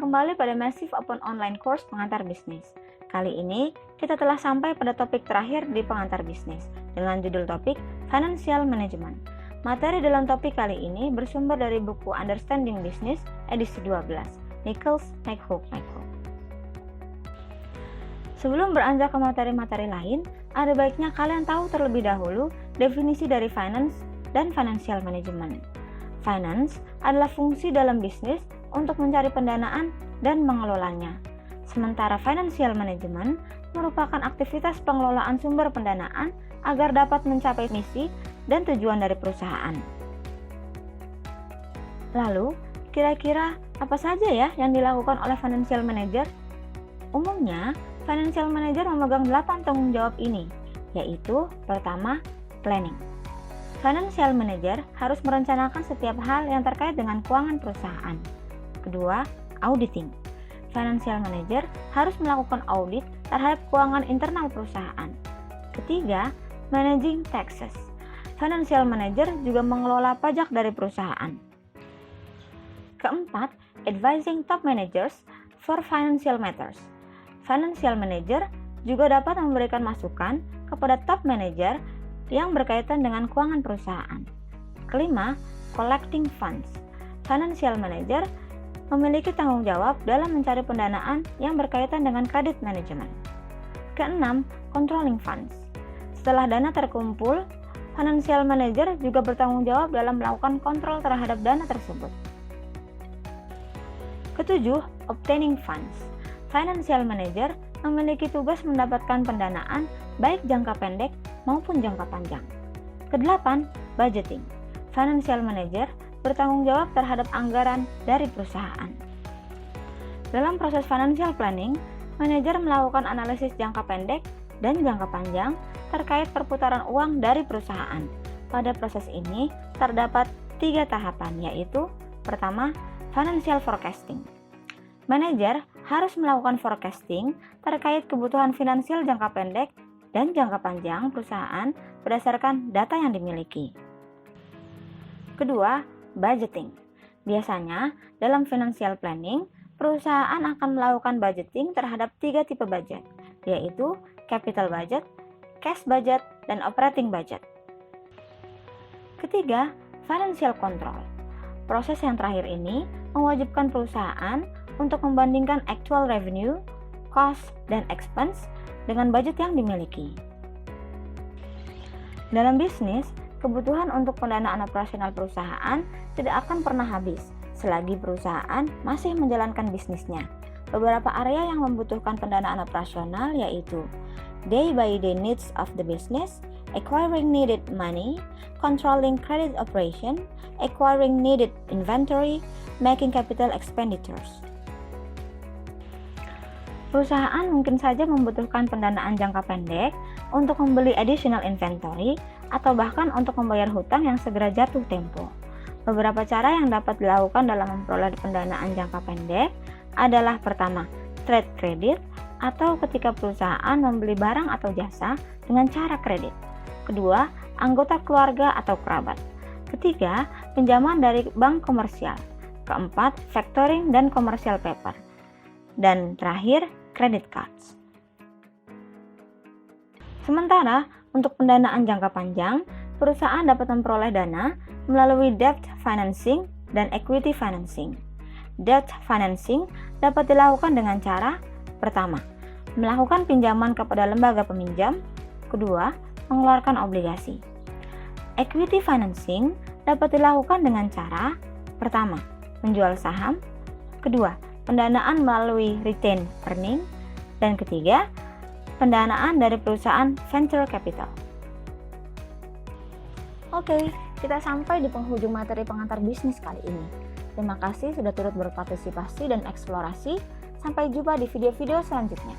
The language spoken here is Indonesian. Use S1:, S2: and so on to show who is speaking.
S1: kembali pada Massive Open Online Course Pengantar Bisnis. Kali ini kita telah sampai pada topik terakhir di Pengantar Bisnis dengan judul topik Financial Management. Materi dalam topik kali ini bersumber dari buku Understanding Business edisi 12, Nichols, McHugh. Sebelum beranjak ke materi-materi lain, ada baiknya kalian tahu terlebih dahulu definisi dari finance dan financial management. Finance adalah fungsi dalam bisnis untuk mencari pendanaan dan mengelolanya. Sementara financial management merupakan aktivitas pengelolaan sumber pendanaan agar dapat mencapai misi dan tujuan dari perusahaan. Lalu, kira-kira apa saja ya yang dilakukan oleh financial manager? Umumnya, financial manager memegang 8 tanggung jawab ini, yaitu pertama, planning. Financial manager harus merencanakan setiap hal yang terkait dengan keuangan perusahaan. Kedua, auditing. Financial manager harus melakukan audit terhadap keuangan internal perusahaan. Ketiga, managing taxes. Financial manager juga mengelola pajak dari perusahaan. Keempat, advising top managers for financial matters. Financial manager juga dapat memberikan masukan kepada top manager yang berkaitan dengan keuangan perusahaan. Kelima, collecting funds. Financial manager memiliki tanggung jawab dalam mencari pendanaan yang berkaitan dengan kredit manajemen. Keenam, controlling funds. Setelah dana terkumpul, financial manager juga bertanggung jawab dalam melakukan kontrol terhadap dana tersebut. Ketujuh, obtaining funds. Financial manager memiliki tugas mendapatkan pendanaan baik jangka pendek maupun jangka panjang. Kedelapan, budgeting. Financial manager bertanggung jawab terhadap anggaran dari perusahaan. Dalam proses financial planning, manajer melakukan analisis jangka pendek dan jangka panjang terkait perputaran uang dari perusahaan. Pada proses ini terdapat 3 tahapan, yaitu pertama, financial forecasting. Manajer harus melakukan forecasting terkait kebutuhan finansial jangka pendek dan jangka panjang perusahaan berdasarkan data yang dimiliki. Kedua, budgeting. Biasanya, dalam financial planning, perusahaan akan melakukan budgeting terhadap 3 tipe budget, yaitu capital budget, cash budget, dan operating budget. Ketiga, financial control. Proses yang terakhir ini mewajibkan perusahaan untuk membandingkan actual revenue, cost, dan expense dengan budget yang dimiliki. Dalam bisnis, kebutuhan untuk pendanaan operasional perusahaan tidak akan pernah habis selagi perusahaan masih menjalankan bisnisnya. Beberapa area yang membutuhkan pendanaan operasional yaitu day-by-day needs of the business, acquiring needed money, controlling credit operation, acquiring needed inventory, making capital expenditures. Perusahaan mungkin saja membutuhkan pendanaan jangka pendek untuk membeli additional inventory atau bahkan untuk membayar hutang yang segera jatuh tempo. Beberapa cara yang dapat dilakukan dalam memperoleh pendanaan jangka pendek adalah pertama, trade credit atau ketika perusahaan membeli barang atau jasa dengan cara kredit. Kedua, anggota keluarga atau kerabat. Ketiga, pinjaman dari bank komersial. Keempat, factoring dan commercial paper. Dan terakhir, credit cards. Sementara, untuk pendanaan jangka panjang, perusahaan dapat memperoleh dana melalui debt financing dan equity financing. Debt financing dapat dilakukan dengan cara pertama, melakukan pinjaman kepada lembaga peminjam. Kedua, mengeluarkan obligasi. Equity financing dapat dilakukan dengan cara pertama, menjual saham. Kedua, pendanaan melalui retained earning. Dan ketiga, pendanaan dari perusahaan venture capital. Oke, kita sampai di penghujung materi pengantar bisnis kali ini. Terima kasih sudah turut berpartisipasi dan eksplorasi. Sampai jumpa di video-video selanjutnya.